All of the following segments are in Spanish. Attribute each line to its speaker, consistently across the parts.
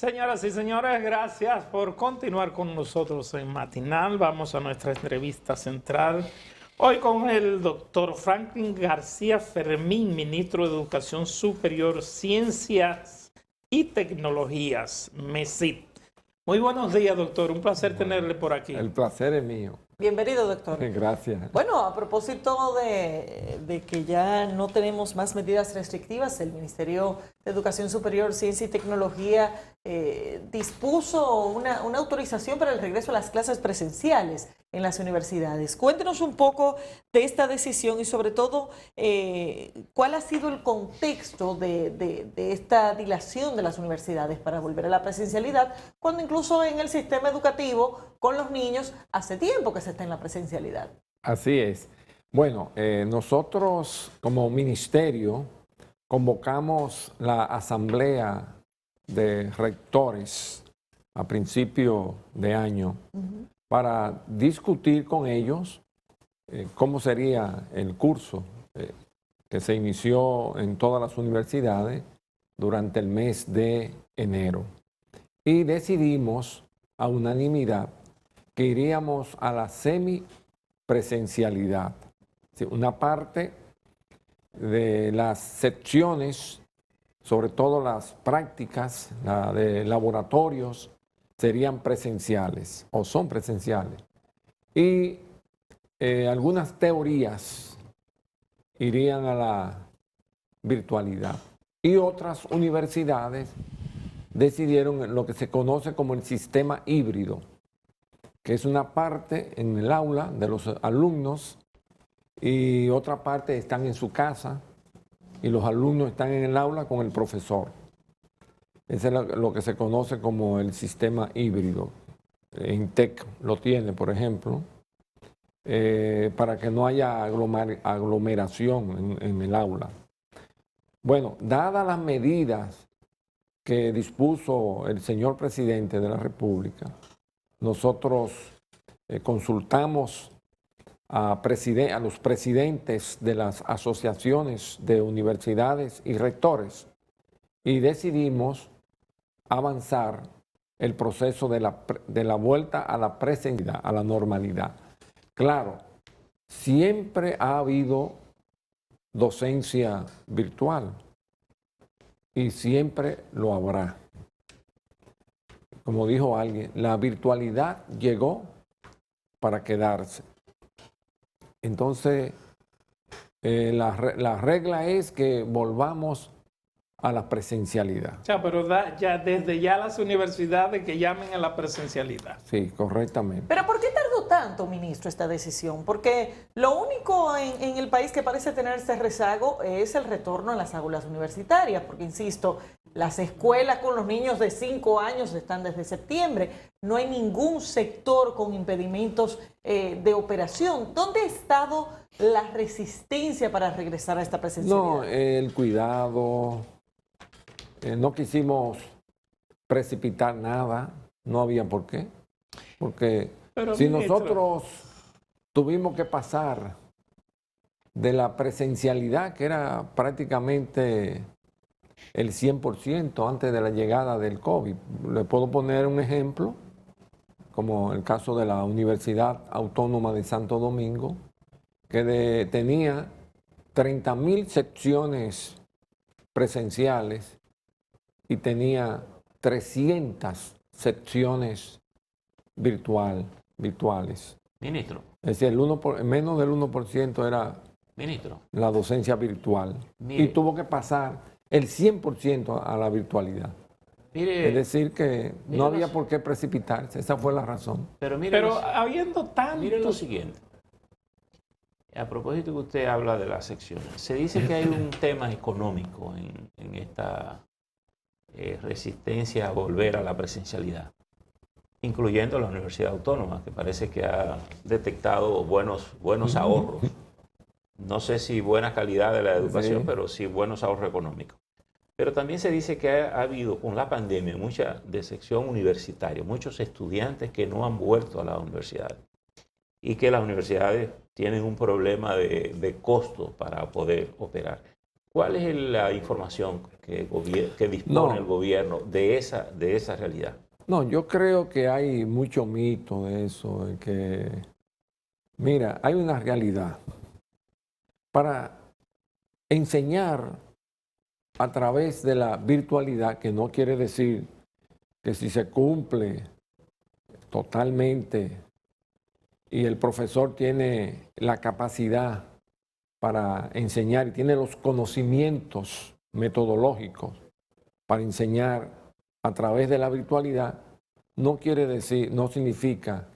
Speaker 1: Señoras y señores, gracias por continuar con nosotros en Matinal. Vamos a nuestra entrevista central. Hoy con el doctor Franklin García Fermín, ministro de Educación Superior, Ciencias y Tecnologías, MESIT. Muy buenos días, doctor. Un placer tenerle por aquí.
Speaker 2: El placer es mío.
Speaker 3: Bienvenido, doctor.
Speaker 2: Gracias.
Speaker 3: Bueno, a propósito de que ya no tenemos más medidas restrictivas, el Ministerio de Educación Superior, Ciencia y Tecnología dispuso una autorización para el regreso a las clases presenciales en las universidades. Cuéntenos un poco de esta decisión y sobre todo cuál ha sido el contexto de esta dilación de las universidades para volver a la presencialidad, cuando incluso en el sistema educativo con los niños hace tiempo que se está en la presencialidad.
Speaker 2: Así es. Bueno, nosotros como ministerio convocamos la asamblea de rectores a principio de año para discutir con ellos cómo sería el curso que se inició en todas las universidades durante el mes de enero. Y decidimos a unanimidad que iríamos a la semipresencialidad. Sí, una parte de las secciones, sobre todo las prácticas, la de laboratorios, serían presenciales o son presenciales. Y algunas teorías irían a la virtualidad. Y otras universidades decidieron lo que se conoce como el sistema híbrido, que es una parte en el aula de los alumnos y otra parte están en su casa y los alumnos están en el aula con el profesor. Ese es lo que se conoce como el sistema híbrido. INTEC lo tiene, por ejemplo, para que no haya aglomeración en el aula. Bueno, dadas las medidas que dispuso el señor presidente de la República, nosotros consultamos a los presidentes de las asociaciones de universidades y rectores y decidimos avanzar el proceso de la vuelta a la presencialidad, a la normalidad. Claro, siempre ha habido docencia virtual y siempre lo habrá. Como dijo alguien, la virtualidad llegó para quedarse. Entonces, la regla es que volvamos a la presencialidad.
Speaker 1: O sea, pero desde ya las universidades que llamen a la presencialidad.
Speaker 2: Sí, correctamente.
Speaker 3: ¿Pero por qué tardó tanto, ministro, esta decisión? Porque lo único en el país que parece tener este rezago es el retorno a las aulas universitarias, porque, insisto, las escuelas con los niños de 5 años están desde septiembre. No hay ningún sector con impedimentos de operación. ¿Dónde ha estado la resistencia para regresar a esta presencialidad?
Speaker 2: No, el cuidado. No quisimos precipitar nada. No había por qué. Porque
Speaker 1: Pero,
Speaker 2: si
Speaker 1: ministro,
Speaker 2: nosotros tuvimos que pasar de la presencialidad, que era prácticamente el 100% antes de la llegada del COVID. Le puedo poner un ejemplo, como el caso de la Universidad Autónoma de Santo Domingo, que tenía 30,000 secciones presenciales y tenía 300 secciones virtuales.
Speaker 4: Ministro,
Speaker 2: Es decir, menos del 1% era
Speaker 4: ministro,
Speaker 2: la docencia virtual.
Speaker 4: Mire.
Speaker 2: Y tuvo que pasar el 100% a la virtualidad.
Speaker 4: mire,
Speaker 2: Es decir, que
Speaker 4: mire
Speaker 2: no había
Speaker 4: los-
Speaker 2: por qué precipitarse. Esa fue la razón.
Speaker 4: pero mire,
Speaker 1: Pero
Speaker 4: los-
Speaker 1: habiendo
Speaker 4: mire lo
Speaker 1: tantos...
Speaker 4: siguiente. A propósito que usted habla de las secciones, se dice que hay un tema económico en esta resistencia a volver a la presencialidad, incluyendo la Universidad Autónoma, que parece que ha detectado buenos ahorros. No sé si buena calidad de la educación,
Speaker 2: Sí.
Speaker 4: pero sí buenos ahorros económicos. Pero también se dice que ha habido con la pandemia mucha deserción universitaria, muchos estudiantes que no han vuelto a la universidad y que las universidades tienen un problema de costo para poder operar. ¿Cuál es la información que dispone
Speaker 2: No.
Speaker 4: el gobierno de esa realidad?
Speaker 2: No, yo creo que hay mucho mito de eso, de que, mira, hay una realidad. Para enseñar a través de la virtualidad, que no quiere decir que si se cumple totalmente y el profesor tiene la capacidad para enseñar y tiene los conocimientos metodológicos para enseñar a través de la virtualidad, no quiere decir, no significa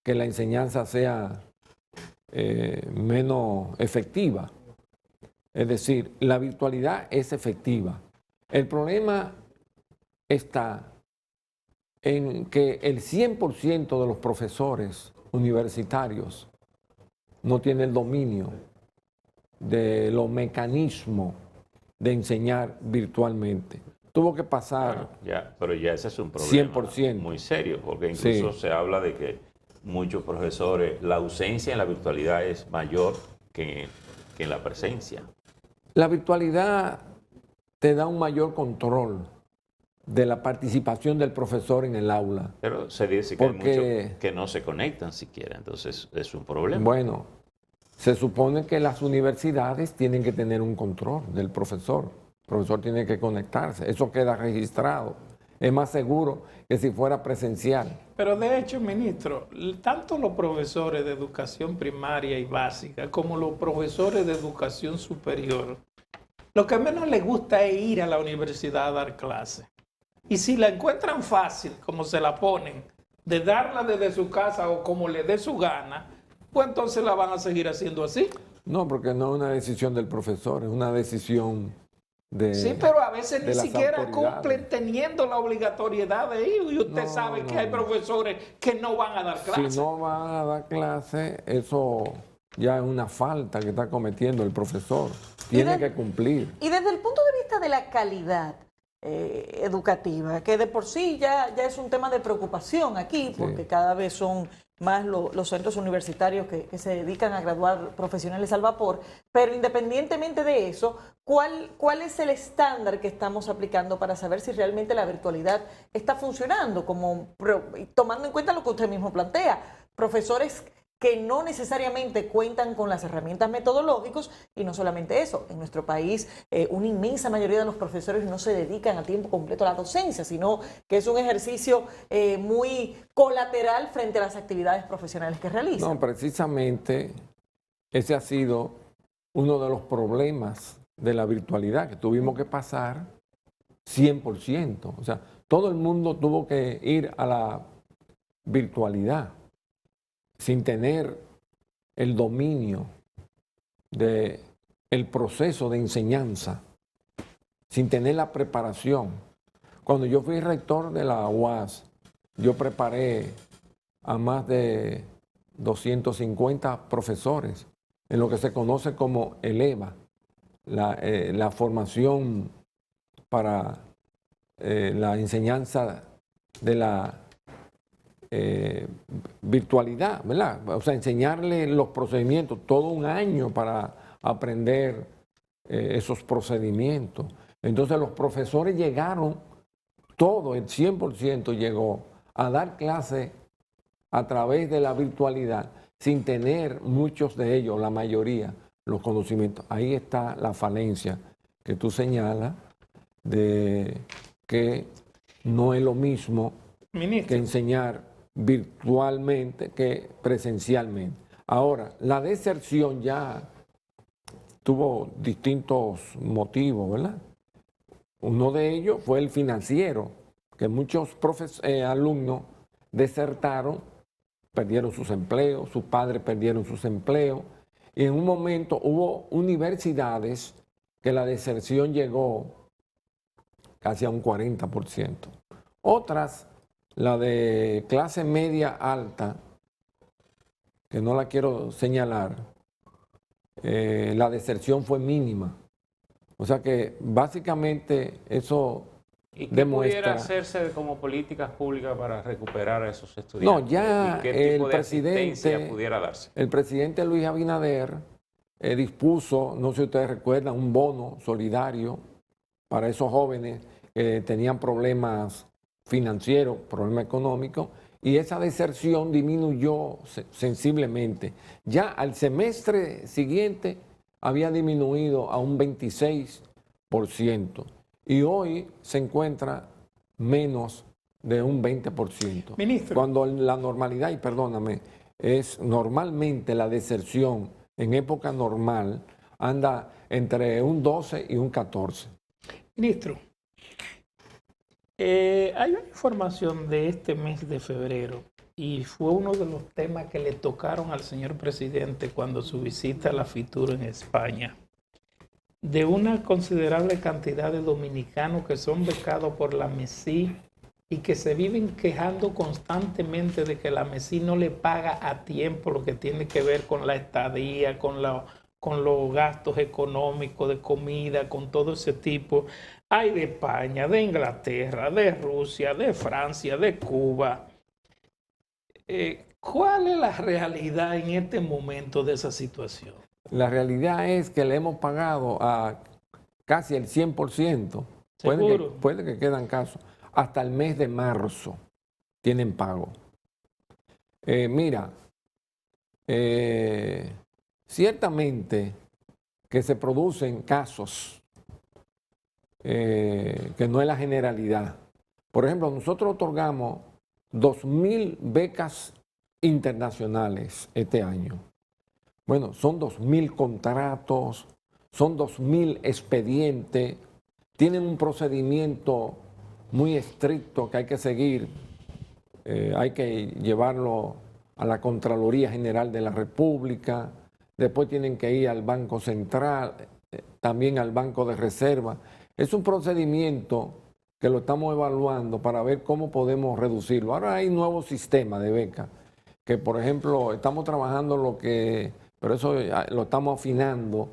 Speaker 2: que la enseñanza sea menos efectiva. Es decir, la virtualidad es efectiva. El problema está en que el 100% de los profesores universitarios no tiene el dominio de los mecanismos de enseñar virtualmente. Tuvo que pasar
Speaker 4: Pero ya ese es un problema
Speaker 2: 100%.
Speaker 4: muy serio, porque incluso
Speaker 2: Sí.
Speaker 4: se habla de que muchos profesores, la ausencia en la virtualidad es mayor que en la presencia.
Speaker 2: La virtualidad te da un mayor control de la participación del profesor en el aula.
Speaker 4: Pero se dice que
Speaker 2: Porque-
Speaker 4: hay muchos que no se conectan siquiera, entonces es un problema.
Speaker 2: Bueno, se supone que las universidades tienen que tener un control del profesor. El profesor tiene que conectarse. Eso queda registrado. Es más seguro que si fuera presencial.
Speaker 1: Pero de hecho, ministro, tanto los profesores de educación primaria y básica como los profesores de educación superior, lo que menos les gusta es ir a la universidad a dar clases. Y si la encuentran fácil, como se la ponen, de darla desde su casa o como le dé su gana, pues entonces la van a seguir haciendo así.
Speaker 2: No, porque no es una decisión del profesor, es una decisión de...
Speaker 1: Sí, pero a veces
Speaker 2: de
Speaker 1: ni
Speaker 2: las
Speaker 1: siquiera
Speaker 2: autoridades.
Speaker 1: cumplen teniendo la obligatoriedad de ir. Y usted
Speaker 2: No,
Speaker 1: sabe que
Speaker 2: no,
Speaker 1: hay
Speaker 2: no.
Speaker 1: profesores que no van a dar clases.
Speaker 2: Si no van a dar clase, eso ya es una falta que está cometiendo el profesor. Tiene que cumplir.
Speaker 3: Y desde el punto de vista de la calidad educativa, que de por sí ya es un tema de preocupación aquí, porque cada vez son más los centros universitarios que se dedican a graduar profesionales al vapor, pero independientemente de eso, ¿cuál es el estándar que estamos aplicando para saber si realmente la virtualidad está funcionando? Tomando en cuenta lo que usted mismo plantea, profesores que no necesariamente cuentan con las herramientas metodológicas, y no solamente eso, en nuestro país una inmensa mayoría de los profesores no se dedican a tiempo completo a la docencia, sino que es un ejercicio muy colateral frente a las actividades profesionales que realizan.
Speaker 2: No, precisamente ese ha sido uno de los problemas de la virtualidad, que tuvimos que pasar 100%. O sea, todo el mundo tuvo que ir a la virtualidad sin tener el dominio del proceso de enseñanza, sin tener la preparación. Cuando yo fui rector de la UAS, yo preparé a más de 250 profesores en lo que se conoce como ELEVA, la formación para la enseñanza de la virtualidad, ¿verdad? O sea, enseñarle los procedimientos, todo un año para aprender esos procedimientos. Entonces los profesores llegaron, todo, el 100% llegó a dar clases a través de la virtualidad, sin tener muchos de ellos, la mayoría, los conocimientos. Ahí está la falencia que tú señalas de que no es lo mismo
Speaker 1: Ministro,
Speaker 2: que enseñar virtualmente que presencialmente. Ahora, la deserción ya tuvo distintos motivos, ¿verdad? Uno de ellos fue el financiero, que muchos alumnos desertaron, perdieron sus empleos, sus padres perdieron sus empleos, y en un momento hubo universidades que la deserción llegó casi a un 40%. Otras, la de clase media alta, que no la quiero señalar, la deserción fue mínima. O sea que básicamente eso
Speaker 4: ¿Y qué
Speaker 2: demuestra...
Speaker 4: pudiera hacerse como políticas públicas para recuperar a esos estudiantes?
Speaker 2: No, ya
Speaker 4: ¿Y qué tipo
Speaker 2: el
Speaker 4: de asistencia
Speaker 2: presidente,
Speaker 4: pudiera darse?
Speaker 2: el presidente Luis Abinader dispuso, no sé si ustedes recuerdan, un bono solidario para esos jóvenes que tenían problemas financieros, problemas económicos, y esa deserción disminuyó sensiblemente. Ya al semestre siguiente había disminuido a un 26% y hoy se encuentra menos de un 20%.
Speaker 1: Ministro.
Speaker 2: Cuando la normalidad, y perdóname, es normalmente la deserción en época normal anda entre un 12 y un 14.
Speaker 1: Ministro, hay una información de este mes de febrero y fue uno de los temas que le tocaron al señor presidente cuando su visita a la FITUR en España, de una considerable cantidad de dominicanos que son becados por la MESI y que se viven quejando constantemente de que la MESI no le paga a tiempo lo que tiene que ver con la estadía, con los gastos económicos de comida, con todo ese tipo. Hay de España, de Inglaterra, de Rusia, de Francia, de Cuba. ¿Cuál es la realidad en este momento de esa situación?
Speaker 2: La realidad es que le hemos pagado a casi el 100%. Puede que quedan casos. Hasta el mes de marzo tienen pago. Mira, ciertamente que se producen casos que no es la generalidad. Por ejemplo, nosotros otorgamos 2.000 becas internacionales este año. Bueno, son 2.000 contratos, son 2.000 expedientes, tienen un procedimiento muy estricto que hay que seguir, hay que llevarlo a la Contraloría General de la República, después tienen que ir al Banco Central, también al Banco de Reserva. Es un procedimiento que lo estamos evaluando para ver cómo podemos reducirlo. Ahora hay un nuevo sistema de becas, que por ejemplo estamos trabajando pero eso lo estamos afinando,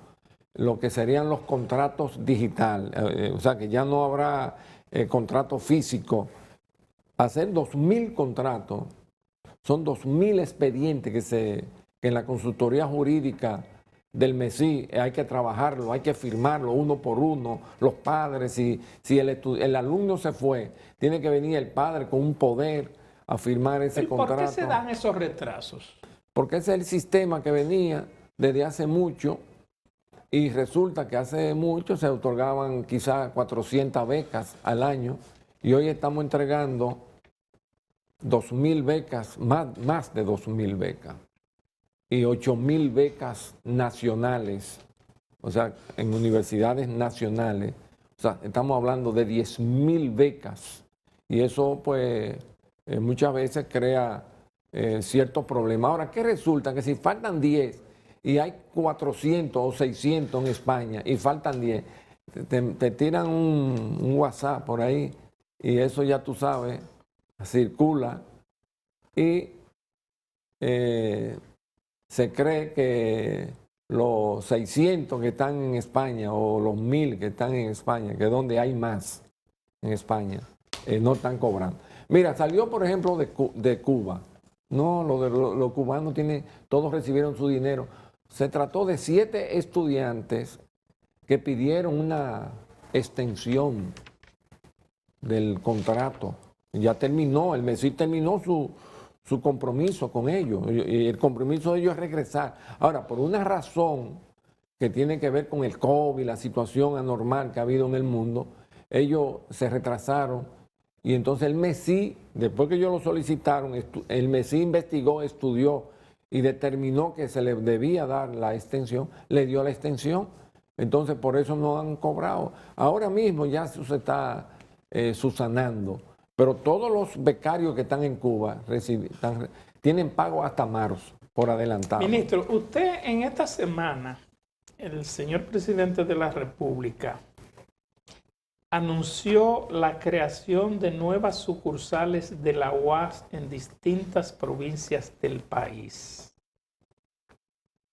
Speaker 2: lo que serían los contratos digitales, o sea que ya no habrá contrato físico. Hacer 2.000 contratos, son 2.000 expedientes que en la consultoría jurídica del MESI hay que trabajarlo, hay que firmarlo uno por uno, los padres, si el alumno se fue, tiene que venir el padre con un poder a firmar ese contrato.
Speaker 1: ¿Por qué se dan esos retrasos?
Speaker 2: Porque ese es el sistema que venía desde hace mucho y resulta que hace mucho se otorgaban quizás 400 becas al año y hoy estamos entregando 2.000 becas, más de 2.000 becas y 8.000 becas nacionales, o sea, en universidades nacionales. O sea, estamos hablando de 10.000 becas y eso pues muchas veces crea ciertos problemas. Ahora, ¿qué resulta? Que si faltan 10 y hay 400 o 600 en España y faltan 10, te tiran un WhatsApp por ahí y eso ya tú sabes, circula y se cree que los 600 que están en España o los 1.000 que están en España, que es donde hay más en España, no están cobrando. Mira, salió por ejemplo de Cuba. No, los cubanos todos recibieron su dinero. Se trató de 7 estudiantes que pidieron una extensión del contrato. Ya terminó, el MESI terminó su compromiso con ellos y el compromiso de ellos es regresar. Ahora, por una razón que tiene que ver con el COVID, la situación anormal que ha habido en el mundo, ellos se retrasaron y entonces el MESI, después que ellos lo solicitaron, el MESI investigó, estudió y determinó que se le debía dar la extensión, le dio la extensión, entonces por eso no han cobrado. Ahora mismo ya se está subsanando. Pero todos los becarios que están en Cuba tienen pago hasta marzo, por adelantado.
Speaker 1: Ministro, usted en esta semana, el señor presidente de la República anunció la creación de nuevas sucursales de la UAS en distintas provincias del país.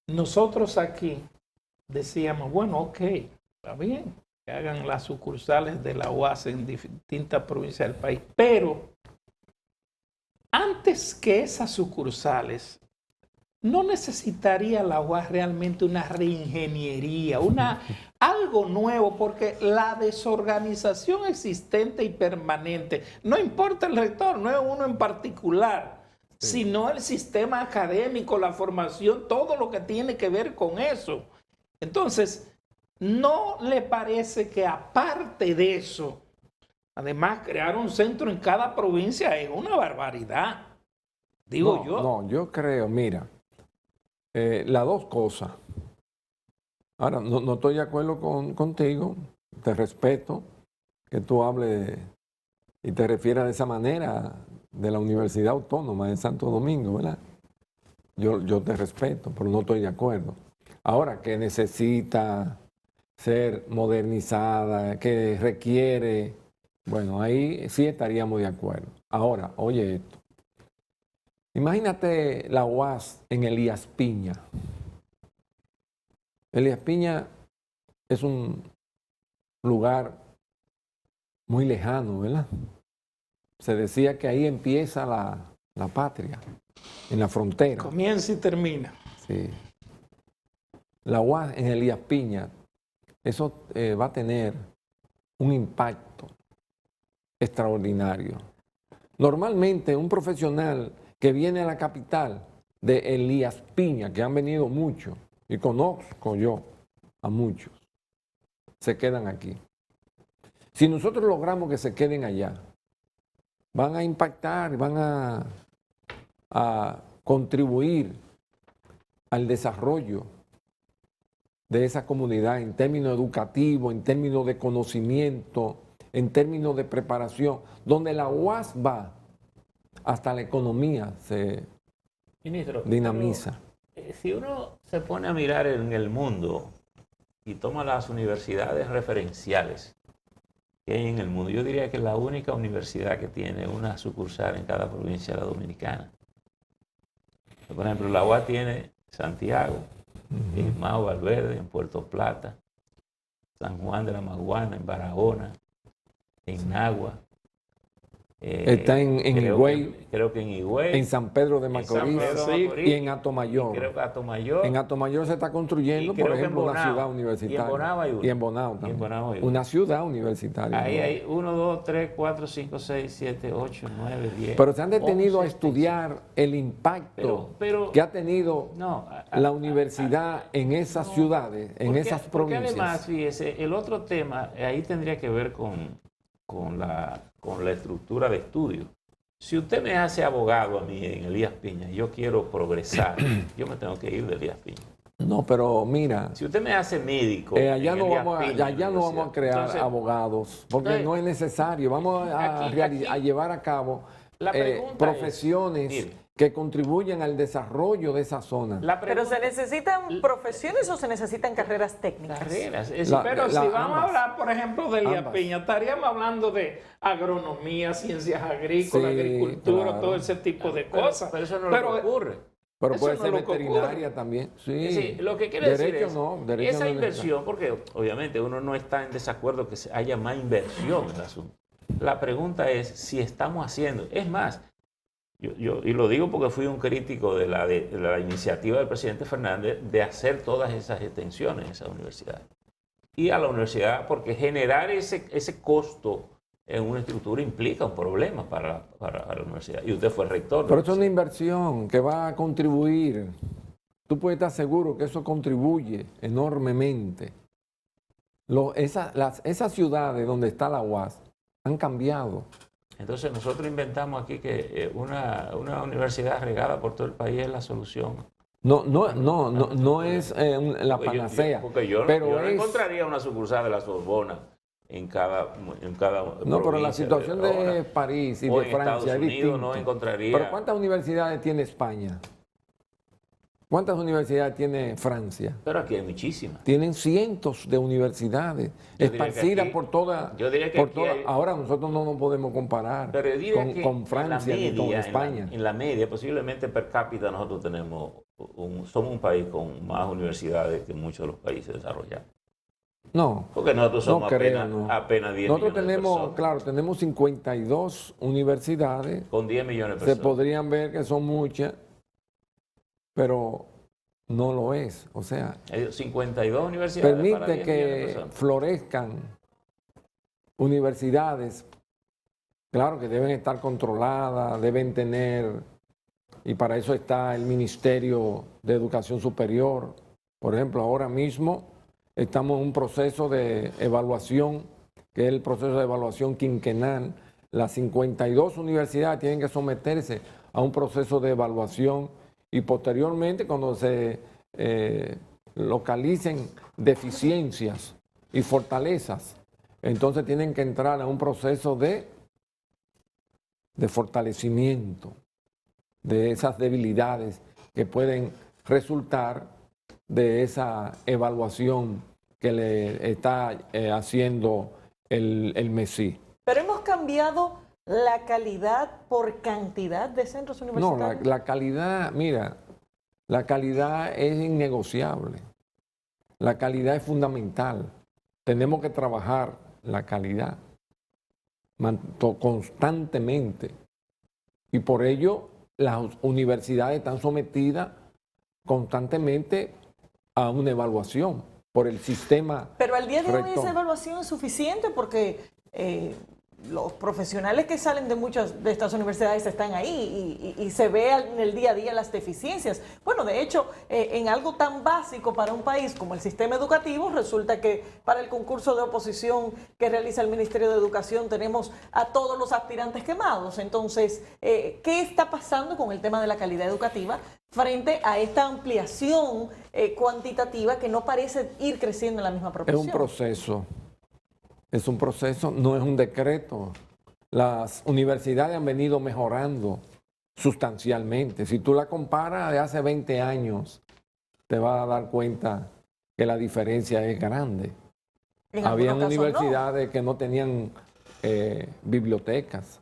Speaker 1: Nosotros aquí decíamos, bueno, ok, está bien, que hagan las sucursales de la UAS en distintas provincias del país. Pero antes que esas sucursales, ¿no necesitaría la UAS realmente una reingeniería, algo nuevo? Porque la desorganización existente y permanente, no importa el rector, no es uno en particular, sino el sistema académico, la formación, todo lo que tiene que ver con eso. Entonces, ¿no le parece que aparte de eso, además crear un centro en cada provincia es una barbaridad? Digo yo.
Speaker 2: No, yo creo, mira, las dos cosas. Ahora, no estoy de acuerdo contigo, te respeto que tú hables y te refieras de esa manera de la Universidad Autónoma de Santo Domingo, ¿verdad? Yo te respeto, pero no estoy de acuerdo. Ahora, que necesita ser modernizada, que requiere, bueno, ahí sí estaríamos de acuerdo. Ahora, oye esto. Imagínate la UAS en Elías Piña. Elías Piña es un lugar muy lejano, ¿verdad? Se decía que ahí empieza la patria, en la frontera.
Speaker 1: Comienza y termina.
Speaker 2: Sí. La UAS en Elías Piña, eso va a tener un impacto extraordinario. Normalmente un profesional que viene a la capital de Elías Piña, que han venido muchos, y conozco yo a muchos, se quedan aquí. Si nosotros logramos que se queden allá, van a impactar, van a contribuir al desarrollo de esa comunidad en términos educativos, en términos de conocimiento, en términos de preparación, donde la UAS va, hasta la economía se
Speaker 4: Ministro,
Speaker 2: dinamiza.
Speaker 4: pero, si uno se pone a mirar en el mundo y toma las universidades referenciales que hay en el mundo, yo diría que la única universidad que tiene una sucursal en cada provincia es la dominicana. Por ejemplo, la UAS tiene Santiago, Ismao Valverde en Puerto Plata, San Juan de la Maguana en Barahona, en Nagua.
Speaker 2: Está en Higüey,
Speaker 4: creo que en Higüey.
Speaker 2: en San Pedro de
Speaker 4: en
Speaker 2: Macorís,
Speaker 4: San Pedro de Macorís,
Speaker 2: y en Atomayor.
Speaker 4: creo que Atomayor.
Speaker 2: En Atomayor se está construyendo,
Speaker 4: Y creo
Speaker 2: por
Speaker 4: que en
Speaker 2: ejemplo, una
Speaker 4: Bonao.
Speaker 2: ciudad universitaria.
Speaker 4: Y en Bonao hay una.
Speaker 2: Y en Bonao
Speaker 4: Y en
Speaker 2: también.
Speaker 4: Bonao hay una.
Speaker 2: Una ciudad universitaria.
Speaker 4: Ahí
Speaker 2: ¿no?
Speaker 4: hay 1, 2, 3, 4, 5, 6, 7, 8, 9, 10.
Speaker 2: Pero se han detenido
Speaker 4: 11,
Speaker 2: a estudiar el impacto
Speaker 4: pero-
Speaker 2: que ha tenido
Speaker 4: No,
Speaker 2: la universidad en esas ciudades, en
Speaker 4: porque-
Speaker 2: esas
Speaker 4: porque
Speaker 2: provincias.
Speaker 4: además, fíjese, el otro tema, ahí tendría que ver con la estructura de estudio. Si usted me hace abogado a mí en Elías Piña y yo quiero progresar, yo me tengo que ir de Elías Piña.
Speaker 2: No, pero mira,
Speaker 4: Si usted me hace médico,
Speaker 2: allá
Speaker 4: en
Speaker 2: no
Speaker 4: Elías
Speaker 2: vamos
Speaker 4: Piña, en
Speaker 2: allá
Speaker 4: la
Speaker 2: no vamos a
Speaker 4: universidad,
Speaker 2: crear
Speaker 4: entonces,
Speaker 2: abogados, porque
Speaker 4: entonces,
Speaker 2: no es necesario. Vamos a,
Speaker 4: aquí-
Speaker 2: a llevar a cabo
Speaker 4: La pregunta
Speaker 2: profesiones
Speaker 4: es, mire,
Speaker 2: que contribuyan al desarrollo de esa zona.
Speaker 4: la
Speaker 3: ¿Pero se
Speaker 4: pregunta-
Speaker 3: necesitan profesiones o se necesitan carreras técnicas?
Speaker 4: carreras.
Speaker 1: Pero si vamos a
Speaker 2: ambas.
Speaker 1: hablar, por ejemplo, de Elías
Speaker 2: Ambas.
Speaker 1: Piña, estaríamos hablando de agronomía, ciencias agrícolas,
Speaker 2: Sí,
Speaker 1: agricultura,
Speaker 2: claro.
Speaker 1: todo ese tipo de cosas.
Speaker 4: Pero eso no es lo que ocurre.
Speaker 2: Pero
Speaker 1: eso
Speaker 2: puede
Speaker 1: no
Speaker 2: ser
Speaker 1: es lo que
Speaker 2: veterinaria
Speaker 1: ocurre.
Speaker 2: también. Sí.
Speaker 4: Es decir, lo que quiere decir
Speaker 2: Derecho
Speaker 4: es,
Speaker 2: no, derecho
Speaker 4: esa
Speaker 2: no es
Speaker 4: inversión, porque obviamente uno no está en desacuerdo que haya más inversión en el asunto. La pregunta es si estamos haciendo. Es más, y lo digo porque fui un crítico de la iniciativa del presidente Fernández de hacer todas esas extensiones en esa universidad. Y a la universidad, porque generar ese costo en una estructura implica un problema para la universidad. Y usted fue rector.
Speaker 2: Pero eso es una inversión que va a contribuir. Tú puedes estar seguro que eso contribuye enormemente. Esas ciudades donde está la UAS han cambiado.
Speaker 4: Entonces nosotros inventamos aquí que una universidad regada por todo el país es la solución.
Speaker 2: No es la
Speaker 4: Porque
Speaker 2: panacea.
Speaker 4: porque yo
Speaker 2: pero
Speaker 4: no
Speaker 2: es,
Speaker 4: encontraría una sucursal de la Sorbona en cada
Speaker 2: no, pero la
Speaker 4: provincia
Speaker 2: situación de
Speaker 4: ahora.
Speaker 2: París y
Speaker 4: O
Speaker 2: de
Speaker 4: en
Speaker 2: Francia
Speaker 4: Estados
Speaker 2: es
Speaker 4: Unidos
Speaker 2: distinta.
Speaker 4: no encontraría.
Speaker 2: Pero ¿cuántas universidades tiene España? ¿Cuántas universidades tiene Francia?
Speaker 4: Pero aquí hay muchísimas.
Speaker 2: Tienen cientos de universidades
Speaker 4: Yo diría que
Speaker 2: esparcidas
Speaker 4: aquí-
Speaker 2: por toda.
Speaker 4: yo diría que
Speaker 2: por
Speaker 4: aquí
Speaker 2: toda-
Speaker 4: hay-
Speaker 2: Ahora nosotros no nos podemos comparar
Speaker 4: Pero yo diría que
Speaker 2: con Francia ni con España.
Speaker 4: En la media, posiblemente per cápita nosotros somos un país con más universidades que muchos de los países desarrollados.
Speaker 2: No,
Speaker 4: Porque nosotros
Speaker 2: no
Speaker 4: somos
Speaker 2: creo, no.
Speaker 4: apenas 10
Speaker 2: Nosotros
Speaker 4: millones de
Speaker 2: tenemos,
Speaker 4: personas.
Speaker 2: claro, tenemos 52 universidades.
Speaker 4: Con 10 millones de
Speaker 2: Se
Speaker 4: personas.
Speaker 2: podrían ver que son muchas, pero no lo es. O sea,
Speaker 4: 52 universidades para
Speaker 2: permite
Speaker 4: 10 millones de
Speaker 2: que
Speaker 4: personas.
Speaker 2: florezcan universidades, claro que deben estar controladas, deben tener, y para eso está el Ministerio de Educación Superior. Por ejemplo, ahora mismo estamos en un proceso de evaluación, que es el proceso de evaluación quinquenal. Las 52 universidades tienen que someterse a un proceso de evaluación y posteriormente, cuando se localicen deficiencias y fortalezas, entonces tienen que entrar a un proceso de fortalecimiento de esas debilidades que pueden resultar de esa evaluación que le está haciendo el MESI.
Speaker 3: Pero hemos cambiado la calidad por cantidad de centros
Speaker 2: No,
Speaker 3: universitarios.
Speaker 2: la calidad, mira, la calidad es innegociable. La calidad es fundamental. Tenemos que trabajar la calidad constantemente. Y por ello las universidades están sometidas constantemente a una evaluación por el sistema.
Speaker 3: Pero al día de hoy
Speaker 2: rector.
Speaker 3: esa evaluación es suficiente porque los profesionales que salen de muchas de estas universidades están ahí y se ve en el día a día las deficiencias. Bueno, de hecho, en algo tan básico para un país como el sistema educativo, resulta que para el concurso de oposición que realiza el Ministerio de Educación tenemos a todos los aspirantes quemados. Entonces, ¿qué está pasando con el tema de la calidad educativa frente a esta ampliación cuantitativa que no parece ir creciendo en la misma
Speaker 2: Es
Speaker 3: proporción?
Speaker 2: un proceso. Es un proceso, no es un decreto. Las universidades han venido mejorando sustancialmente. Si tú la comparas de hace 20 años, te vas a dar cuenta que la diferencia es grande.
Speaker 3: En
Speaker 2: Habían
Speaker 3: algunos casos no.
Speaker 2: universidades que no tenían bibliotecas.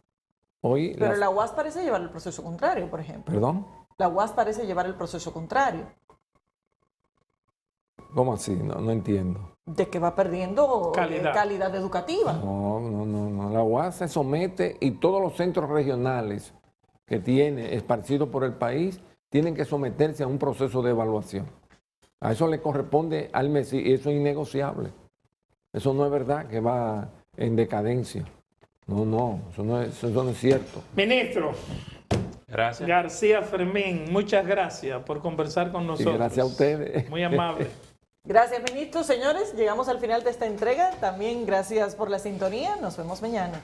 Speaker 2: Hoy,
Speaker 3: Pero la UAS parece llevar el proceso contrario, por ejemplo.
Speaker 2: ¿Perdón?
Speaker 3: La UAS parece llevar el proceso contrario,
Speaker 2: ¿Cómo así? No entiendo.
Speaker 3: de que va perdiendo calidad educativa.
Speaker 2: No. La UAS se somete y todos los centros regionales que tiene esparcidos por el país tienen que someterse a un proceso de evaluación. A eso le corresponde al MESI y eso es innegociable. Eso no es verdad que va en decadencia. Eso no es cierto.
Speaker 1: Ministro
Speaker 4: Gracias.
Speaker 1: García Fermín, muchas gracias por conversar con
Speaker 2: Y
Speaker 1: nosotros.
Speaker 2: gracias a ustedes.
Speaker 1: Muy amable.
Speaker 3: Gracias, ministro. Señores, llegamos al final de esta entrega. También gracias por la sintonía. Nos vemos mañana.